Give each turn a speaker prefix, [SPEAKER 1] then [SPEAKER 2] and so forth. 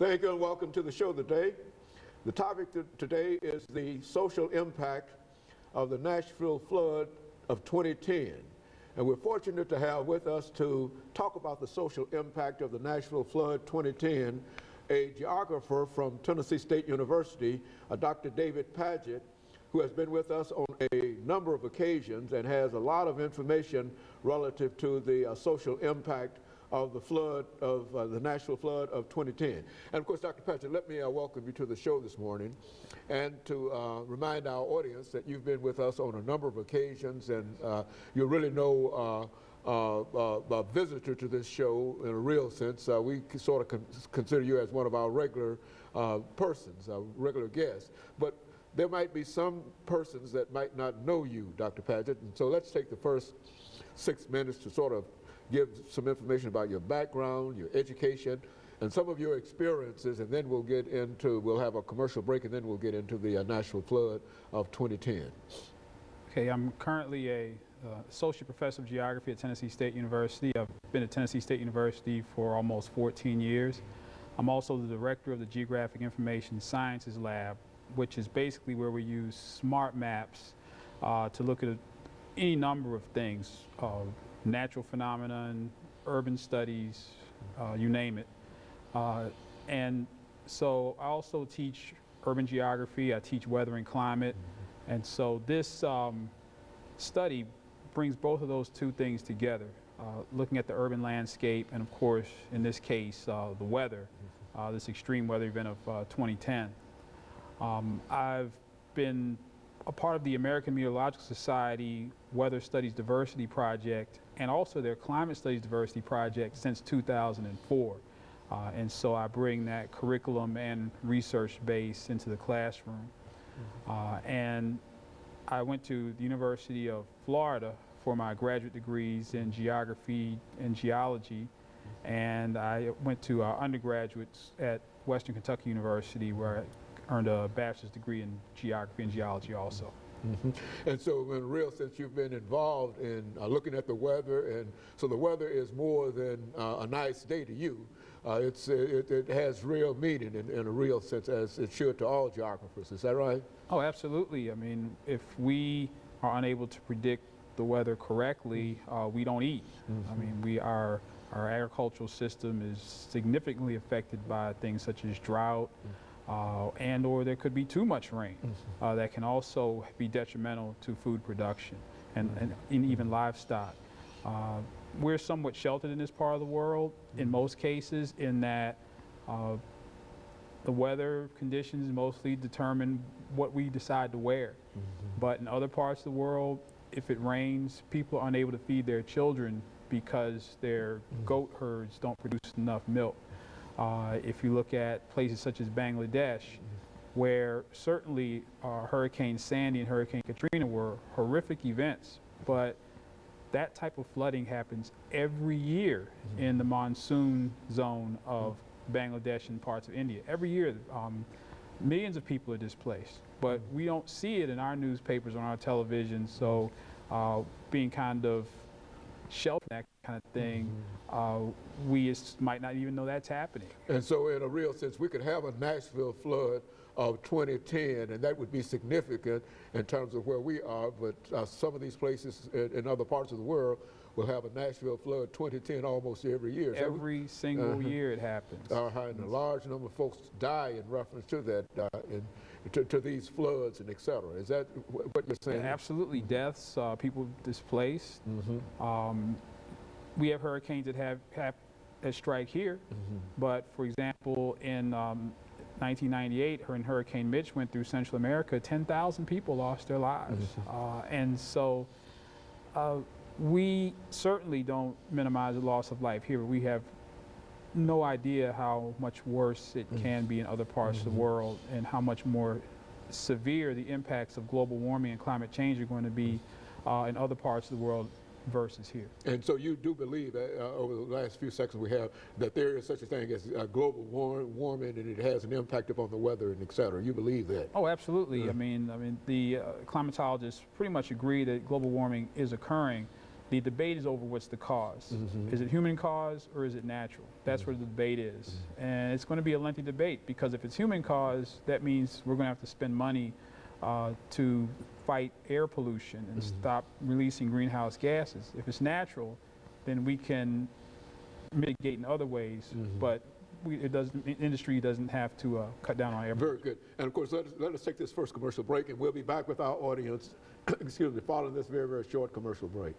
[SPEAKER 1] Thank you and welcome to the show today. The topic today is the social impact of the Nashville flood of 2010. And we're fortunate to have with us to talk about the social impact of the Nashville flood 2010, a geographer from Tennessee State University, Dr. DPadgett, who has been with us on a number of occasions and has a lot of information relative to the social impact of the flood of the Nashville flood of 2010. And of course, Dr. Padgett, let me welcome you to the show this morning and to remind our audience that you've been with us on a number of occasions, and you're really no visitor to this show in a real sense. We sort of consider you as one of our regular persons, our regular guests. But there might be some persons that might not know you, Dr. Padgett, and so let's take the first 6 minutes to sort of give some information about your background, your education, and some of your experiences, and then we'll have a commercial break, and then we'll get into the Nashville flood of 2010.
[SPEAKER 2] Okay, I'm currently a associate professor of geography at Tennessee State University. I've been at Tennessee State University for almost 14 years. I'm also the director of the Geographic Information Sciences Lab, which is basically where we use smart maps to look at any number of things, natural phenomena, urban studies, you name it. And so I also teach urban geography, I teach weather and climate, and so this study brings both of those two things together, looking at the urban landscape and, of course, in this case, the weather, this extreme weather event of 2010. I've been a part of the American Meteorological Society Weather Studies Diversity Project and also their Climate Studies Diversity Project since 2004. And so I bring that curriculum and research base into the classroom. And I went to the University of Florida for my graduate degrees in geography and geology. And I went to undergraduates at Western Kentucky University, where I earned a bachelor's degree in geography and geology also.
[SPEAKER 1] And so in a real sense, you've been involved in looking at the weather, and so the weather is more than a nice day to you. It has real meaning in a real sense, as it should to all geographers. Is that right?
[SPEAKER 2] Oh, absolutely. I mean, if we are unable to predict the weather correctly, we don't eat. I mean, our agricultural system is significantly affected by things such as drought, and or there could be too much rain that can also be detrimental to food production and even livestock. We're somewhat sheltered in this part of the world in most cases, in that the weather conditions mostly determine what we decide to wear. But in other parts of the world, if it rains, people are unable to feed their children because their goat herds don't produce enough milk. If you look at places such as Bangladesh, where certainly Hurricane Sandy and Hurricane Katrina were horrific events, but that type of flooding happens every year in the monsoon zone of Bangladesh and parts of India. Every year, millions of people are displaced, but we don't see it in our newspapers, on our television, so being kind of shelter, that kind of thing, we might not even know that's happening. And
[SPEAKER 1] so in a real sense, we could have a Nashville flood of 2010, and that would be significant in terms of where we are, but some of these places in other parts of the world will have a Nashville flood 2010 almost every year.
[SPEAKER 2] Every single year it happens.
[SPEAKER 1] And a large number of folks die in reference to that, to these floods and et cetera. Is that what you're saying?
[SPEAKER 2] Absolutely. Deaths, people displaced. We have hurricanes that strike here, but for example, in 1998, when Hurricane Mitch went through Central America, 10,000 people lost their lives. And so we certainly don't minimize the loss of life here. We have no idea how much worse it can be in other parts of the world, and how much more severe the impacts of global warming and climate change are going to be in other parts of the world versus here.
[SPEAKER 1] And so you do believe that over the last few seconds we have, that there is such a thing as global warming, and it has an impact upon the weather and et cetera. You believe that?
[SPEAKER 2] Oh, absolutely. I mean, the climatologists pretty much agree that global warming is occurring. The debate is over what's the cause. Is it human cause or is it natural? That's where the debate is. And it's going to be a lengthy debate, because if it's human cause, that means we're going to have to spend money to fight air pollution and stop releasing greenhouse gases. If it's natural, then we can mitigate in other ways, but industry doesn't have to cut down on air.
[SPEAKER 1] Very good. And of course, let us take this first commercial break, and we'll be back with our audience, excuse me, following this very, very short commercial break.